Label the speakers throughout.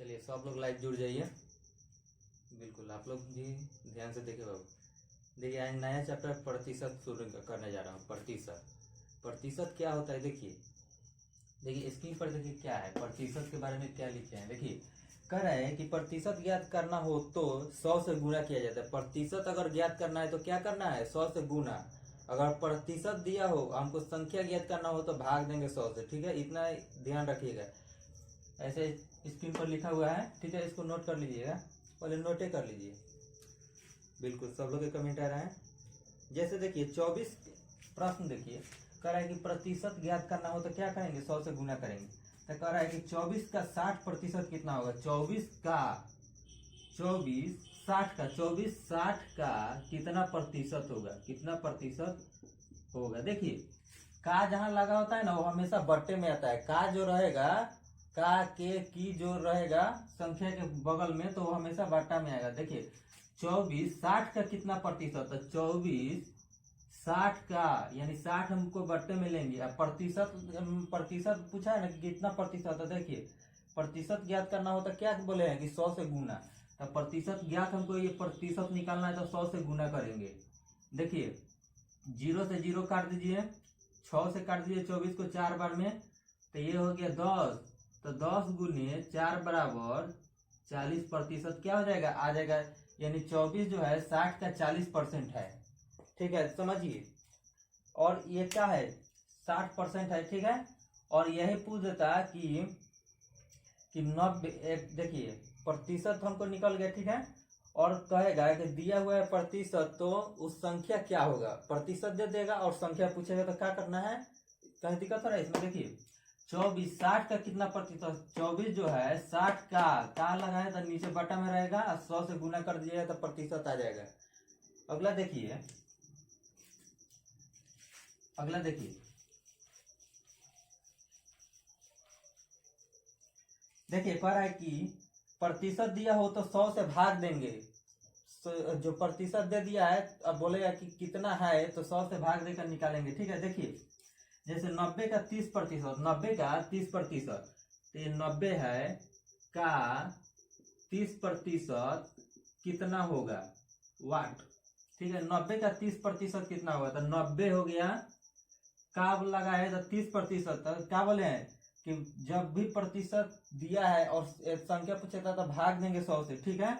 Speaker 1: चलिए सब लोग लाइव जुड़ जाइए। बिल्कुल आप लोग भी ध्यान से देखिए बाबू। देखिए आज नया चैप्टर प्रतिशत शुरू करने जा रहा हूँ। प्रतिशत क्या होता है देखिए। देखिए स्क्रीन पर देखिए क्या है, प्रतिशत के बारे में क्या लिखे हैं। देखिए कह रहे हैं कि प्रतिशत ज्ञात करना हो तो 100 से गुणा किया जाता है। प्रतिशत अगर ज्ञात करना है तो क्या करना है, 100 से गुणा। अगर प्रतिशत दिया हो, हमको संख्या ज्ञात करना हो तो भाग देंगे 100 से। ठीक है, इतना ध्यान रखिएगा। ऐसे स्क्रीन पर लिखा हुआ है, ठीक है, इसको नोट कर लीजिएगा, पहले नोटे कर लीजिए। बिल्कुल सब लोग के कमेंट आ रहा है। जैसे देखिए 24 प्रश्न देखिए कह रहा है कि प्रतिशत ज्ञात करना हो तो क्या करेंगे, 100 से गुना करेंगे। तो कह रहा है कि 24 का 60% कितना होगा, 24 60 का कितना प्रतिशत होगा, कितना प्रतिशत होगा। देखिए का जहां लगा होता है ना वो हमेशा बट्टे में आता है। का जो रहेगा, का के की जो रहेगा संख्या के बगल में, तो वो हमेशा बट्टा में आएगा। देखिए 24 60 का कितना प्रतिशत है, 24 60 का यानी 60 हमको बट्टे में लेंगे। अब प्रतिशत पूछा है ना कि कितना प्रतिशत है। देखिए प्रतिशत ज्ञात करना हो तो क्या बोले हैं कि 100 से गुना। तो प्रतिशत ज्ञात हमको ये प्रतिशत निकालना है तो 100 से गुना करेंगे। देखिए 0 से 0 काट दीजिए, 6 से काट दीजिए 24 को 4 बार में, तो ये हो गया 10। तो 10 गुने 4 बराबर 40% क्या हो जाएगा, आ जाएगा। यानी 24 जो है 60 का 40% है। ठीक है, समझिए। और ये क्या है, 60% है। ठीक है, और यही पूछ देता कि 90, देखिए प्रतिशत हमको निकल गया। ठीक है, और कहेगा कि दिया हुआ है प्रतिशत तो उस संख्या क्या होगा। प्रतिशत दे देगा और संख्या पूछेगा तो क्या करना है, कहीं दिक्कत हो रहा है इसमें। देखिए 24 60 का कितना प्रतिशत, 24 जो है 60 का लगाए तो नीचे बटा में रहेगा, 100 से गुना कर दिएगा तो प्रतिशत आ जाएगा। अगला देखिए, देखिए कह रहा है कि प्रतिशत दिया हो तो 100 से भाग देंगे। जो प्रतिशत दे दिया है अब बोलेगा कि कितना है तो 100 से भाग देकर निकालेंगे। ठीक है, देखिए जैसे 90 का 30%, 90 का 30%, तो ये 90 है का 30% कितना होगा, वाट। ठीक है, 90 का 30% कितना होगा, तो 90 हो गया, का लगा है तो 30%। तो क्या बोले हैं कि जब भी प्रतिशत दिया है और संख्या पूछेगा तो भाग देंगे 100 से। ठीक है,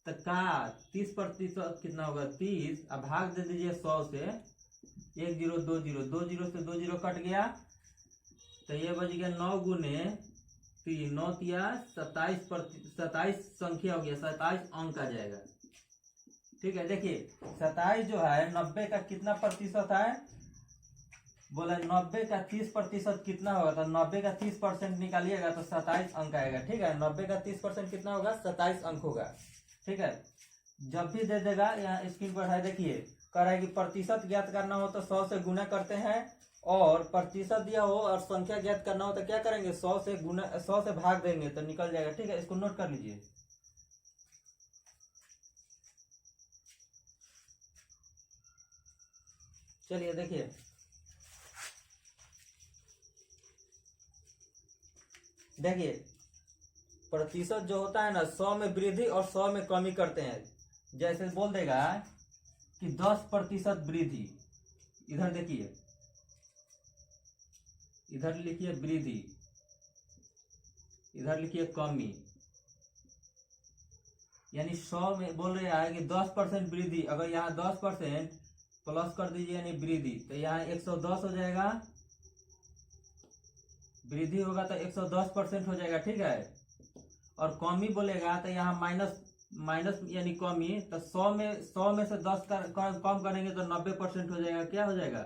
Speaker 1: तो का 30% कितना होगा, 30, अब भाग दे दीजिए 100 से। 1 0 2 0, 2 0 से 2 0 कट गया, तो ये बच गया 9 गुने 3, 9 तिया 27 संख्या हो गया, 27 अंक आ जाएगा। ठीक है, देखिए 27 जो है 90 का कितना प्रतिशत है, बोला 90 का 30% कितना होगा, तो 90 का 30% निकालिएगा तो 27 अंक आएगा। ठीक है, 90 का 30% कितना होगा, 27 अंक होगा। ठीक है, जब भी दे देगा, यहाँ स्क्रीन पर है देखिए कह रहा है कि प्रतिशत ज्ञात करना हो तो 100 से गुना करते हैं, और प्रतिशत दिया हो और संख्या ज्ञात करना हो तो क्या करेंगे, 100 से गुना, 100 से भाग देंगे तो निकल जाएगा। ठीक है, इसको नोट कर लीजिए। चलिए देखिए प्रतिशत जो होता है ना 100 में वृद्धि और 100 में कमी करते हैं। जैसे बोल देगा कि 10% वृद्धि, इधर देखिए, इधर लिखिए वृद्धि, इधर लिखिए कमी। यानी 100 में बोल रहा है कि 10% वृद्धि, अगर यहाँ 10% प्लस कर दीजिए यानी वृद्धि, तो यहाँ 110 हो जाएगा। वृद्धि होगा तो 110% हो जाएगा। ठीक है, और कमी बोलेगा तो यहाँ माइनस यानी कमी, तो 100 में से 10 कम करेंगे तो 90% हो जाएगा। क्या हो जाएगा,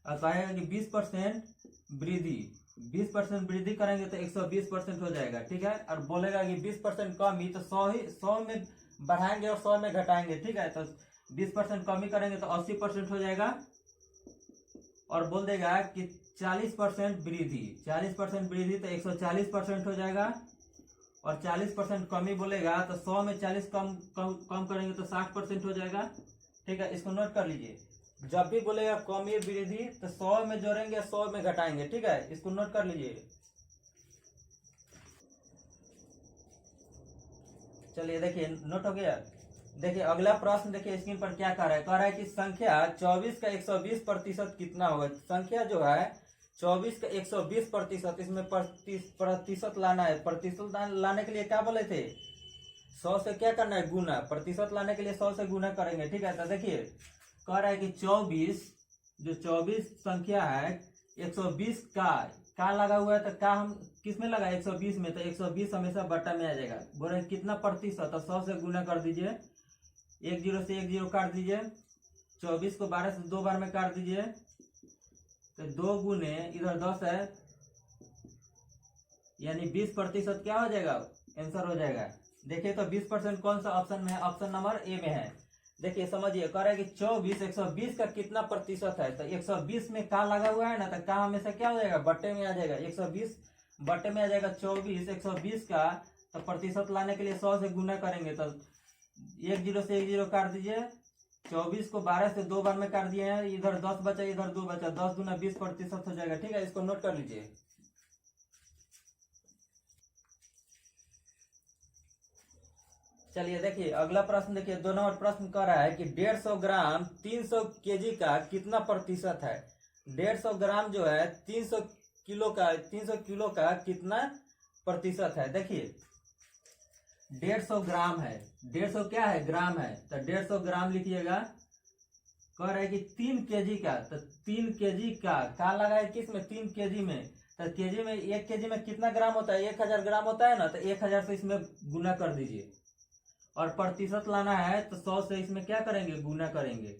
Speaker 1: और कहेगा कि 20% वृद्धि, 20% वृद्धि करेंगे तो 120% हो जाएगा। ठीक है, और बोलेगा कि 20% कमी, तो 100 में बढ़ाएंगे और 100 में घटाएंगे। ठीक है, तो 20% कमी करेंगे तो 80% हो जाएगा। और बोल देगा कि 40% वृद्धि, 40% वृद्धि तो 140% हो जाएगा। और 40% कमी बोलेगा तो 100 में 40 कम करेंगे तो 60% हो जाएगा। ठीक है, इसको नोट कर लीजिए। जब भी बोलेगा कमी वृद्धि तो 100 में जोड़ेंगे, 100 में घटाएंगे। ठीक है, इसको नोट कर लीजिए। चलिए देखिए नोट हो गया। देखिए अगला प्रश्न देखिए स्क्रीन पर क्या कह रहा है कि संख्या 24 का 120% कितना होगा। संख्या जो है 24 का 120%, इसमें प्रतिशत लाना है। प्रतिशत लाने के लिए क्या बोले थे, 100 से क्या करना है, गुना। प्रतिशत लाने के लिए 100 से गुना करेंगे, ठीक है। तो देखिए कह रहा है कि 24 संख्या है 120 का लगा हुआ है, तो का हम किस में लगा, 120 में। तो 120 हमेशा बट्टा में आ जाएगा। बोल रहे कितना प्रतिशत, तो 100 से गुना कर दीजिए, 1 0 से 1 0 काट दीजिए, 24 को 12 से 2 बार में काट दीजिए, तो 2 गुने इधर 10 है, यानी 20% क्या हो जाएगा, आंसर हो जाएगा। देखिए तो 20% कौन सा ऑप्शन में है, ऑप्शन नंबर ए में है। देखिए समझिए, कह रहा है कि 24 120 का कितना प्रतिशत है। तो 120 में का लगा हुआ है ना, तो का हमेशा क्या हो जाएगा, बट्टे में आ जाएगा। 120 बट्टे में आ जाएगा 24 120 का। तो प्रतिशत लाने के लिए 100 से गुना करेंगे, तो 1 0 से 1 0 काट दीजिए, 24 को 12 से 2 बार में काट दिए हैं, इधर 10 बचा इधर 2 बचा, 10 गुना 20% हो जाएगा, ठीक है। इसको नोट कर लीजिए। चलिए देखिए अगला प्रश्न देखिए, 2 नंबर प्रश्न कह रहा है कि 150 ग्राम 300 केजी का कितना प्रतिशत है। 150 ग्राम जो है 300 किलो का कितना प्रतिशत है। देखिए 150 ग्राम है, 150 क्या है, ग्राम है। तो 150 ग्राम लिखिएगा। कह रहा है कि 3 केजी का, तो 3 केजी का लगा है किस में, 3 केजी में। तो केजी में 1 केजी में कितना ग्राम होता है, 1000 ग्राम होता है ना। तो 1000 से इसमें गुना कर दीजिए, और प्रतिशत लाना है तो 100 से इसमें क्या करेंगे, गुना करेंगे,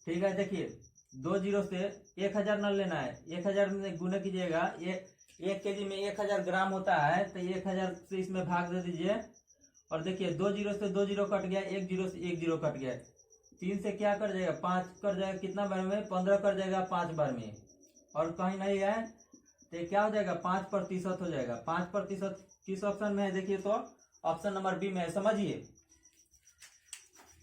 Speaker 1: ठीक है। देखिए 2 0 से 1000 न लेना है, 1000 में गुना कीजिएगा। 1 केजी में 1000 ग्राम होता है, तो 1000 से इसमें भाग दे दीजिए। और देखिए 2 0 से 2 0 कट गया, 1 0 से 1 0 कट गया, 3 से क्या कर जाएगा, 5 कर जाएगा, कितना बार में, 15 कर जाएगा 5 बार में, और कहीं नहीं है तो क्या हो जाएगा, 5% हो जाएगा। 5% किस ऑप्शन में है, देखिए तो ऑप्शन नंबर बी में है। समझिए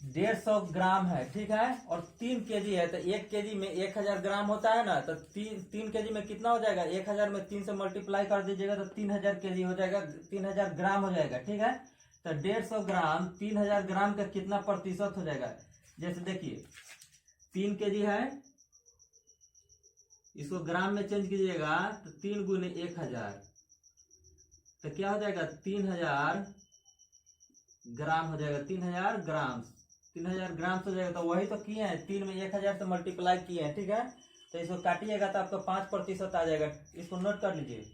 Speaker 1: 150 ग्राम है, ठीक है, और 3 केजी है। तो 1 केजी में 1000 ग्राम होता है ना। तो 3 केजी में कितना हो जाएगा, 1000 में 3 से मल्टीप्लाई कर दीजिएगा, तो 3000 केजी हो जाएगा, 3000 ग्राम हो जाएगा, ठीक है। तो 150 ग्राम 3000 ग्राम का कितना प्रतिशत हो जाएगा। जैसे देखिए 3 केजी है, इसको ग्राम में चेंज कीजिएगा, तो 3 गुने 1000, तो क्या हो जाएगा, 3000 ग्राम हो जाएगा। 3000 ग्राम, 3000 ग्राम हो जाएगा। तो वही तो किए हैं, 3 में 1000 से मल्टीप्लाई किए हैं, ठीक है। तो इसको काटिएगा तो आपको 5% आ जाएगा। इसको नोट कर लीजिए।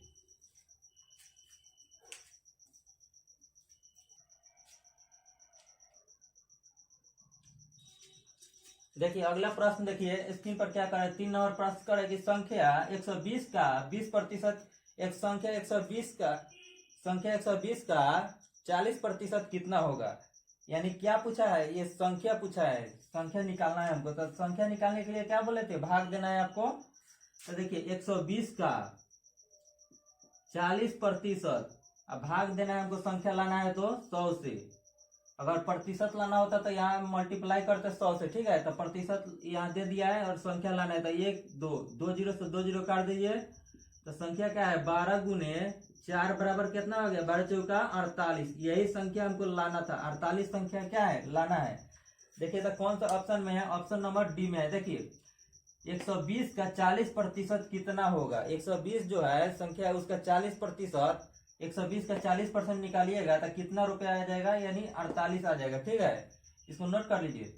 Speaker 1: देखिए अगला प्रश्न देखिए स्क्रीन पर क्या कर रहा है, 3 नंबर प्रश्न कर रहा है कि संख्या 120 का 20%, एक संख्या 120 का 40% कितना होगा। यानी क्या पूछा है, ये संख्या पूछा है, संख्या निकालना है हमको। तो संख्या निकालने के लिए क्या बोले थे, भाग देना है आपको। तो देखिए 120 का 40%, अब भाग देना है हमको, संख्या लाना है तो 100 से। अगर प्रतिशत लाना होता तो यहाँ मल्टीप्लाई करते 100 से, ठीक है। तो प्रतिशत यहाँ दे दिया है, और संख्या लाना है तो 1 2 2 0 से 2 0 काट दीजिए। तो संख्या क्या है, 12 गुने 4 बराबर कितना हो गया, 12 चौका 48। यही संख्या हमको लाना था, 48 संख्या क्या है, लाना है। देखिए तो कौन सा ऑप्शन में है, ऑप्शन नंबर डी में है। देखिए 120 का 40% कितना होगा। 120 जो है संख्या है, उसका 40%, 120 का 40% निकालिएगा तो कितना रुपया आ जाएगा, यानी 48 आ जाएगा, ठीक है। इसको नोट कर लीजिए।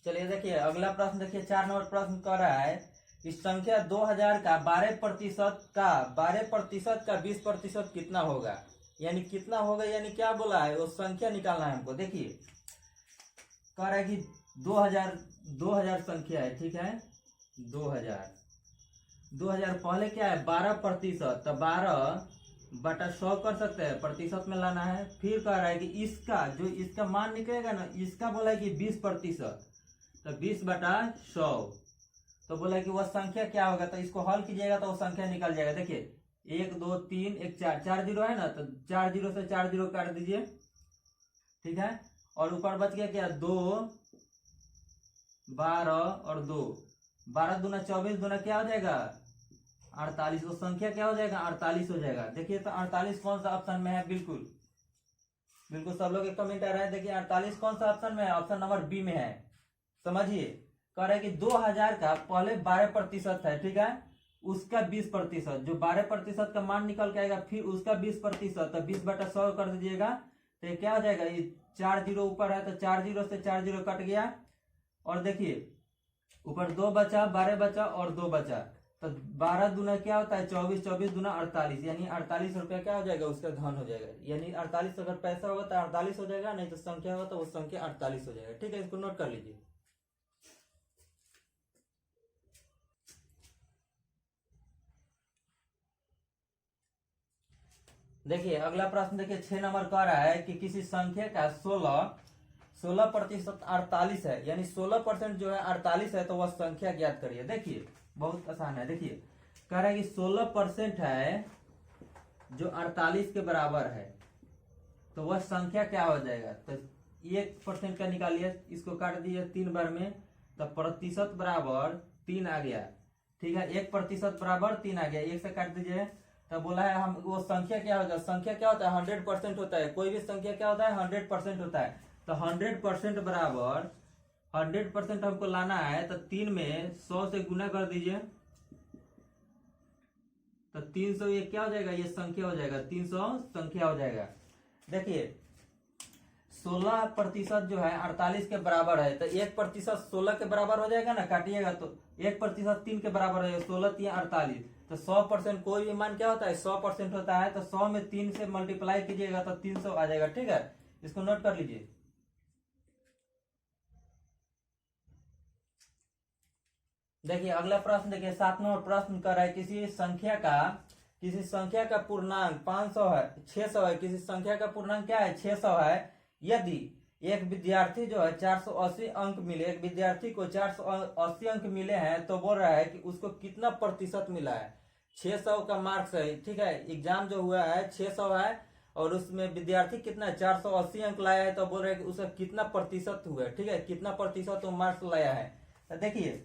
Speaker 1: चलिए देखिए अगला प्रश्न देखिए, 4 नंबर प्रश्न कर रहा है कि संख्या 2000 का 12% का 20% कितना होगा। यानी कितना होगा, यानी क्या बोला है, वो संख्या निकालना है हमको। देखिए कह रहा है कि 2000 संख्या है, ठीक है। 2000 पहले क्या है, 12%, तो 12/100 कर सकते हैं, प्रतिशत में लाना है। फिर कह रहा है कि इसका मान निकलेगा ना, इसका बोला है कि 20%, तो 20/100, तो बोला कि वह संख्या क्या होगा। तो इसको हल कीजिएगा तो वो संख्या निकल जाएगा। देखिए 1 2 3 1 4 0 है ना, तो 4 0 से 4 0 काट दीजिए, ठीक है। और ऊपर बच गया क्या, 2 12 और 2 12 दूना 24 दूना क्या हो जाएगा 48। वो संख्या क्या हो जाएगा 48 हो जाएगा। देखिए तो 48 कौन सा ऑप्शन में है, बिल्कुल बिल्कुल सब लोग एक कमेंट आ रहा है। देखिए 48 कौन सा ऑप्शन में है, ऑप्शन नंबर बी में है। समझिए, कह रहे हैं कि 2000 का पहले 12% है, ठीक है, उसका 20%, जो 12% का मान निकल के आएगा फिर उसका 20%, तो 20/100 कर दीजिएगा तो ये क्या हो जाएगा, ये 4 जीरो ऊपर है तो 4 जीरो से 4 जीरो कट गया, और देखिए ऊपर 2 बचा, 12 बचा और 2 बचा, तो 12 दूना क्या होता है 24, 24 दूना 48, यानी 48 रुपया क्या हो जाएगा उसका धन हो जाएगा। यानी 48 अगर पैसा होगा तो 48 हो जाएगा, नहीं तो संख्या होगा तो वो संख्या 48 हो जाएगा। ठीक है, इसको नोट कर लीजिए। देखिए अगला प्रश्न, देखिए 6 नंबर कह रहा है कि किसी संख्या का 16% 48 है, यानी 16% जो है 48 है, तो वह संख्या ज्ञात करिए। देखिए बहुत आसान है। देखिए कह रहा है कि 16% है जो 48 के बराबर है, तो वह संख्या क्या हो जाएगा, तो 1% का निकालिए, इसको काट दीजिए 3 बार में, तो प्रतिशत बराबर 3 आ गया। ठीक है, 1% बराबर 3 आ गया, 1 से काट दीजिए, तब बोला है हम वो संख्या क्या होता है, संख्या क्या होता है 100% होता है, कोई भी संख्या क्या होता है 100% होता है, तो 100% बराबर 100% हमको लाना है, तो 3 में 100 से गुना कर दीजिए, तो 300 ये क्या हो जाएगा, ये संख्या हो जाएगा, 300 संख्या हो जाएगा। देखिए 16% जो है 48 के बराबर है, तो 1% 16 के बराबर हो जाएगा ना, काटिएगा तो 1% 3 के बराबर है, 16 3 48, तो 100% कोई भी मान क्या होता है 100% होता है, तो 100 में 3 से मल्टीप्लाई कीजिएगा तो 300 आ जाएगा। ठीक है, इसको नोट कर लीजिए। देखिए अगला प्रश्न, देखिए 7 नंबर प्रश्न कर रहा है किसी संख्या का पूर्णांक 500 है, 600 है, किसी संख्या का पूर्णांक क्या है 600 है, यदि एक विद्यार्थी जो है 480 अंक मिले, एक विद्यार्थी को 480 अंक मिले हैं, तो बोल रहा है कि उसको कितना प्रतिशत मिला है। 600 का मार्क्स है, ठीक है, एग्जाम जो हुआ है 600 है, और उसमें विद्यार्थी कितना 480 अंक लाया है, तो बोल रहे हैं कि उसका कितना प्रतिशत हुआ है। ठीक है, कितना प्रतिशत वो मार्क्स लाया है, तो देखिए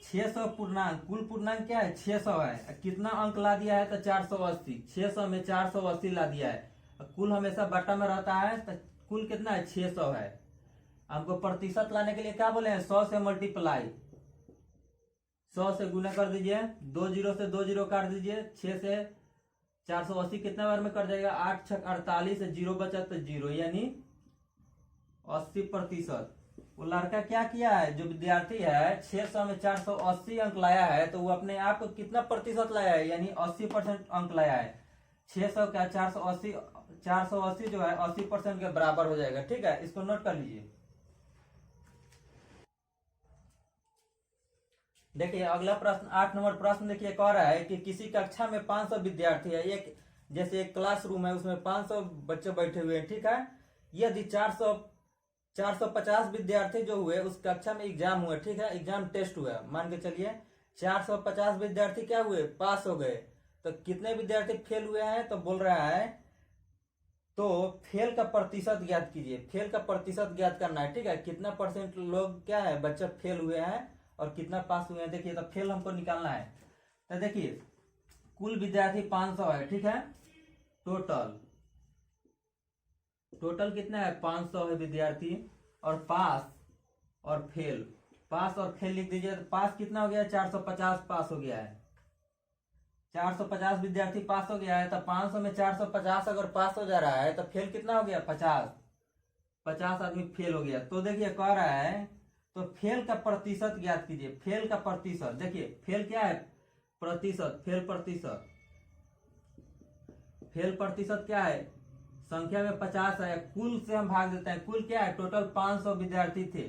Speaker 1: 600 पूर्णांक, कुल पूर्णांक क्या है 600 है, कितना अंक ला दिया है तो 480, 600 में 480 ला दिया है, कुल हमेशा बटा में रहता है, तो कुल कितना है 600 है। हमको प्रतिशत लाने के लिए क्या बोले हैं 100 से मल्टीप्लाई, 100 से गुना कर दीजिए, 2 जीरो से 2 जीरो काट दीजिए, 6 से 480 कितना बार में कर जाएगा 8 छक 48, जीरो बचा तो जीरो, यानी 80%। वो लड़का क्या किया है, जो विद्यार्थी है 600 में 480 अंक लाया है, तो वो अपने आप को कितना प्रतिशत लाया है, यानी 80% अंक लाया है। 600 का 480 जो है 80% के बराबर हो जाएगा। ठीक है, इसको नोट कर लीजिए। देखिए अगला प्रश्न 8 नंबर प्रश्न, देखिए कह रहा है कि किसी कक्षा में 500 विद्यार्थी है, एक जैसे एक क्लासरूम है उसमें 500 बच्चे बैठे हुए हैं। ठीक है, यदि 450 विद्यार्थी जो हुए उस कक्षा में एग्जाम हुए, ठीक है, एग्जाम टेस्ट हुआ, मान के चलिए 450 विद्यार्थी क्या हुए पास हो गए, तो कितने विद्यार्थी फेल हुए हैं, तो बोल रहा है तो फेल का प्रतिशत ज्ञात कीजिए। फेल का प्रतिशत ज्ञात करना है। ठीक है, कितना परसेंट लोग क्या है बच्चे फेल हुए हैं और कितना पास हुए हैं। देखिए तो फेल हमको निकालना है, तो देखिए कुल विद्यार्थी 500 है, ठीक है, टोटल कितना है 500 है विद्यार्थी, और पास और फेल, पास और फेल लिख दीजिए, तो पास कितना हो गया 450 पास हो गया है, 450 विद्यार्थी पास हो गया है, तो 500 में 450 अगर पास हो जा रहा है तो फेल कितना हो गया 50 आदमी फेल हो गया। तो देखिए कह रहा है तो फेल का प्रतिशत ज्ञात कीजिए। फेल का प्रतिशत, देखिए फेल क्या है प्रतिशत, फेल प्रतिशत क्या है, संख्या में 50 है, कुल से हम भाग देते हैं, कुल क्या है टोटल 500 विद्यार्थी थे,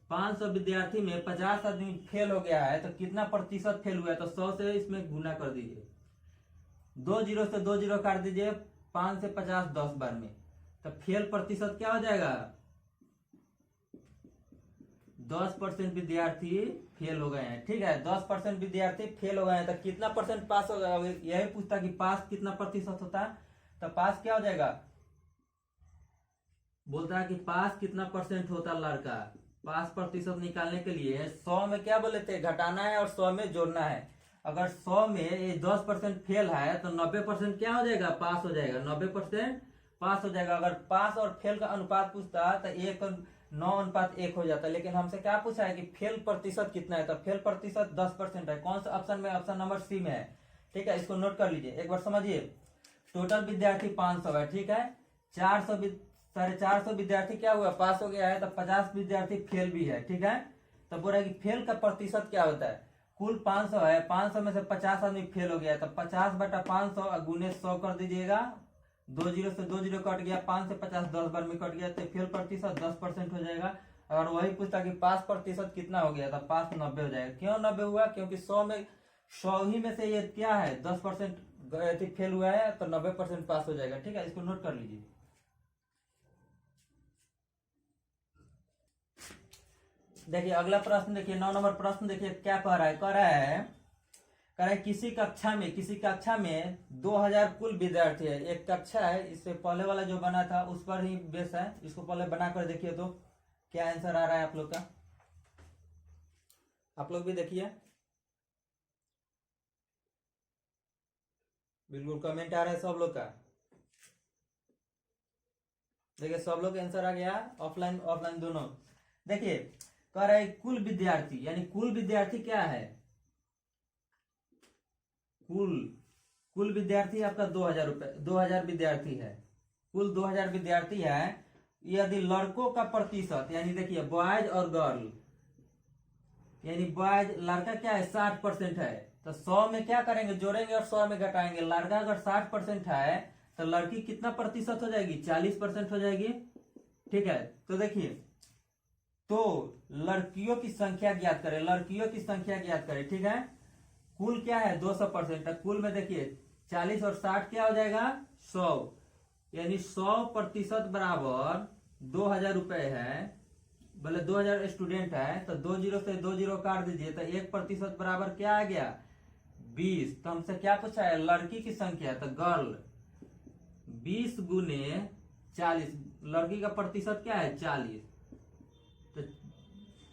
Speaker 1: 500 विद्यार्थी में 50 आदमी फेल हो गया है, तो कितना प्रतिशत फेल हुआ है, तो 100 से इसमें गुना कर दीजिए, 2 जीरो से 2 जीरो काट दीजिए, 5 से 50 10 बार में, तो फेल प्रतिशत क्या हो जाएगा 10% विद्यार्थी फेल हो गए हैं। ठीक है, 10% विद्यार्थी फेल हो गए हैं, तो कितना परसेंट पास हो गया, यही पूछता कि पास कितना प्रतिशत होता है, तो पास क्या हो जाएगा, बोलता है कि पास कितना परसेंट होता लड़का, पास प्रतिशत निकालने के लिए 100 में क्या बोले थे, घटाना है और 100 में जोड़ना है। अगर 100 में ये 10% फेल है तो 90% क्या हो जाएगा, पास हो जाएगा। 90% पास हो जाएगा। अगर पास और फेल का अनुपात पूछता तो 9:1 हो जाता, लेकिन हमसे क्या पूछा है कि फेल प्रतिशत कितना है, तो फेल प्रतिशत 10% है। कौन सा ऑप्शन में, ऑप्शन नंबर सी में है। ठीक है, इसको नोट कर लीजिए, एक बार समझिए। टोटल विद्यार्थी 500 है, ठीक है। 450 विद्यार्थी क्या हुआ, पास हो गया है, तो 50 विद्यार्थी फेल भी है, ठीक है। तो बोल रहा है कि फेल का प्रतिशत क्या होता है। कुल 500 है, 500 में से 50 आदमी फेल हो गया है, तो 50/500 गुने 100 कर दीजिएगा। 2 जीरो से 2 जीरो कट गया, 5 से 50 10 बार में कट गया, तो फेल प्रतिशत 10% हो जाएगा। अगर वही पूछता कि पास प्रतिशत कितना हो गया, तो पास 90 हो जाएगा। क्यों 90 हुआ, क्योंकि 100 ही में से ये क्या है, 10% फेल हुआ है, तो 90% पास हो जाएगा। ठीक है, इसको नोट कर लीजिए। देखिए अगला प्रश्न, देखिए 9 नंबर प्रश्न, देखिए क्या कह रहा है। कह रहा है किसी कक्षा में 2000 कुल विद्यार्थी है। एक कक्षा है, इससे पहले वाला जो बना था उस पर ही बेस है। इसको पहले बना कर देखिए तो क्या आंसर आ रहा है आप लोग का। आप लोग भी देखिए, बिल्कुल कमेंट आ रहा है सब लोग का। देखिए सब लोग आंसर आ गया, ऑफलाइन ऑफलाइन दोनों। देखिए कह रहा है कुल विद्यार्थी, यानी कुल विद्यार्थी क्या है, कुल विद्यार्थी आपका 2000 विद्यार्थी है। कुल 2000 विद्यार्थी है। यदि लड़कों का प्रतिशत, यानी देखिए बॉयज और गर्ल, यानी बॉयज लड़का क्या है 60% है, तो 100 में क्या करेंगे, जोड़ेंगे और 100 में घटाएंगे। लड़का अगर 60% है तो लड़की कितना प्रतिशत हो जाएगी, 40% हो जाएगी। ठीक है, तो देखिए, तो लड़कियों की संख्या ज्ञात करें, लड़कियों की संख्या ज्ञात करें। ठीक है, कुल क्या है 200%, कुल में देखिए 40 और 60 क्या हो जाएगा 100, यानी 100% बराबर 2000 रुपए है। बोले 2000 स्टूडेंट है, तो 2 जीरो से 2 जीरो काट दीजिए, तो 1% बराबर क्या आ गया 20। तो हमसे क्या पूछा है, लड़की की संख्या, तो गर्ल 20 गुने 40, लड़की का प्रतिशत क्या है 40, तो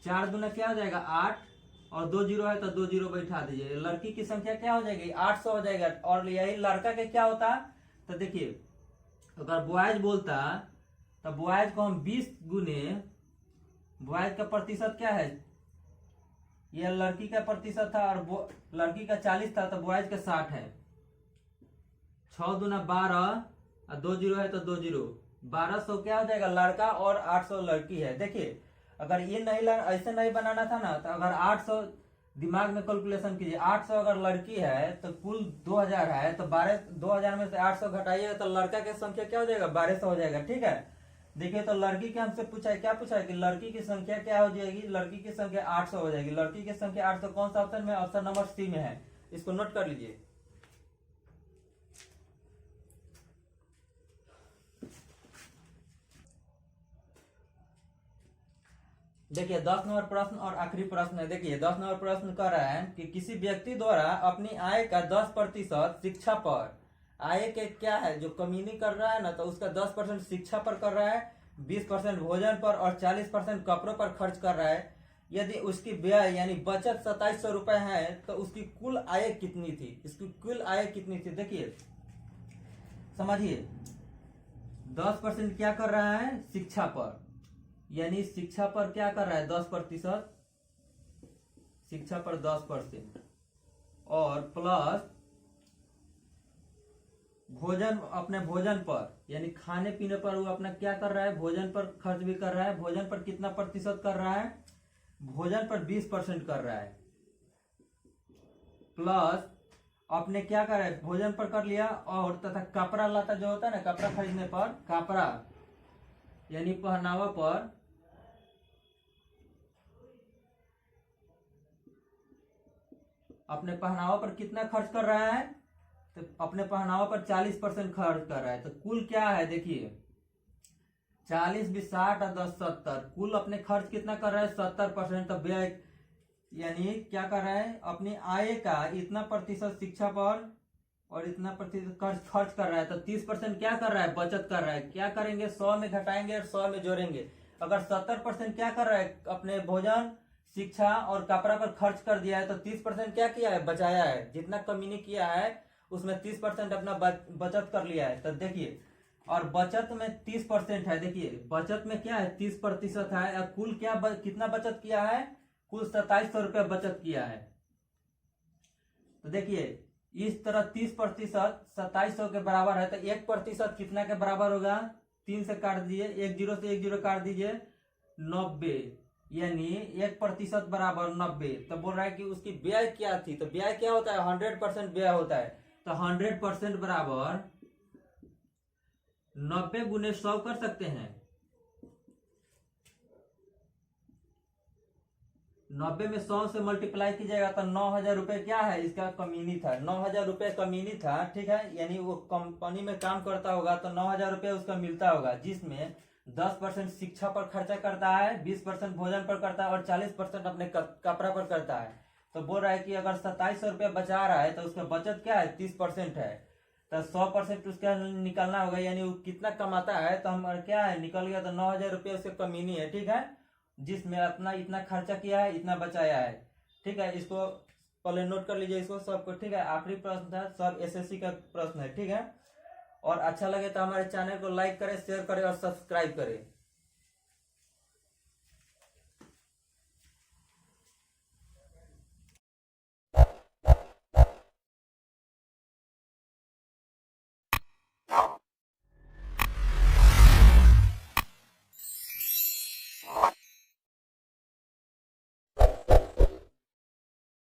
Speaker 1: 4 गुना क्या हो जाएगा 8, और 2 जीरो है तो 2 जीरो बैठा दीजिए। लड़की की संख्या क्या हो जाएगी 800 हो जाएगा। और यही लड़का के क्या होता, तो देखिए अगर बॉयज बोलता तो बॉयज को हम 20 गुने, बॉयज का प्रतिशत क्या है, यह लड़की का प्रतिशत था, और लड़की का 40 था, तो बॉयज का 60 है। 6 दूना 12 और 2 जीरो है तो 2 जीरो, 1200 क्या हो जाएगा लड़का और 800 लड़की है। देखिए अगर ये नहीं ऐसे नहीं बनाना था ना, तो अगर 800 दिमाग में कैलकुलेशन कीजिए, 800 अगर लड़की है तो कुल 2000 है, तो 2000 में से 800 घटाइएगा तो लड़का की संख्या क्या हो जाएगा 1200 हो जाएगा। ठीक है, देखिए तो लड़की के हमसे पूछा है, क्या पूछा है कि लड़की की संख्या क्या हो जाएगी, लड़की की संख्या 800 हो जाएगी। लड़की की संख्या 800 कौन सा ऑप्शन में, ऑप्शन नंबर सी में है। इसको नोट कर लीजिए। देखिए 10 नंबर प्रश्न और आखिरी प्रश्न है। देखिए 10 नंबर प्रश्न कर रहा है कि किसी व्यक्ति द्वारा अपनी आय का 10% शिक्षा पर, आय के क्या है जो कमीनी कर रहा है ना, तो उसका 10% शिक्षा पर कर रहा है, 20% भोजन पर और 40% कपड़ों पर खर्च कर रहा है। यदि उसकी व्यय यानी बचत 2700 रुपए है, तो उसकी कुल आय कितनी थी, इसकी कुल आय कितनी थी। देखिए समझिए, 10% क्या कर रहा है शिक्षा पर, यानी शिक्षा पर क्या कर रहा है 10%, शिक्षा पर 10%, और प्लस भोजन, अपने भोजन पर यानी खाने पीने पर वो अपना क्या कर रहा है, भोजन पर खर्च भी कर रहा है। भोजन पर कितना प्रतिशत कर रहा है, भोजन पर 20% कर रहा है, प्लस अपने क्या कर रहा है भोजन पर कर लिया, और तथा कपड़ा लता जो होता है ना, कपड़ा खरीदने पर, कपड़ा यानी पहनावा पर अपने पहनावा पर कितना खर्च कर रहा है, तो अपने पहनावा पर 40% खर्च कर रहा है। तो कुल क्या है देखिए 40 20 60 और 10 70, कुल अपने खर्च कितना कर रहा है 70%। तो व्यय यानी क्या कर रहा है, अपनी आय का इतना प्रतिशत शिक्षा पर और इतना प्रतिशत खर्च कर रहा है, तो 30% क्या कर रहा है बचत कर रहा है। क्या करेंगे 100 में घटाएंगे और 100 में जोड़ेंगे। अगर 70% क्या कर रहा है, अपने भोजन, शिक्षा और कपड़ा पर खर्च कर दिया है, तो 30% क्या किया है, बचाया है। जितना कमीनी किया है उसमें 30% अपना बचत कर लिया है। तो देखिए, और बचत में 30% है। देखिए बचत में क्या है, 30% है। और कुल क्या कितना बचत किया है, कुल 2700 रुपया बचत किया है। तो देखिए इस तरह 30% 2700 के बराबर है। तो 1% कितना के बराबर होगा, 3 से काट दीजिए, 1 जीरो से 1 जीरो काट दीजिए, 90, यानी 1% बराबर 90। तो बोल रहा है कि उसकी ब्याज क्या थी, तो ब्याज क्या होता है, 100% ब्याज होता है। तो 100% बराबर 90 गुने 100 कर सकते हैं। 90 में 100 से मल्टीप्लाई कीजिएगा तो 9,000 रुपए क्या है, इसका कमीनी था। 9,000 रुपए कमीनी था, ठीक है। यानी वो कंपनी में काम करता होगा तो 9,000 रुपए उसका मिलता होगा, जिसमें 10% शिक्षा पर खर्चा करता है, 20% भोजन पर करता है और 40% अपने कपड़ा पर करता है। तो बोल रहा है कि अगर 2700 रुपया बचा रहा है तो उसका बचत क्या है, 30% है। तो 100% उसका निकलना होगा, यानी वो कितना कमाता है। तो हम क्या है, निकल गया। तो 9,000 रुपया उसका कमीनी है, ठीक है, जिसमें अपना इतना खर्चा किया है, इतना बचाया है। ठीक है, इसको पहले नोट कर लीजिए इसको सबको, ठीक है। आखिरी प्रश्न था, सब एसएससी का प्रश्न है, ठीक है। और अच्छा लगे तो हमारे चैनल को लाइक करें, शेयर करें और सब्सक्राइब करें।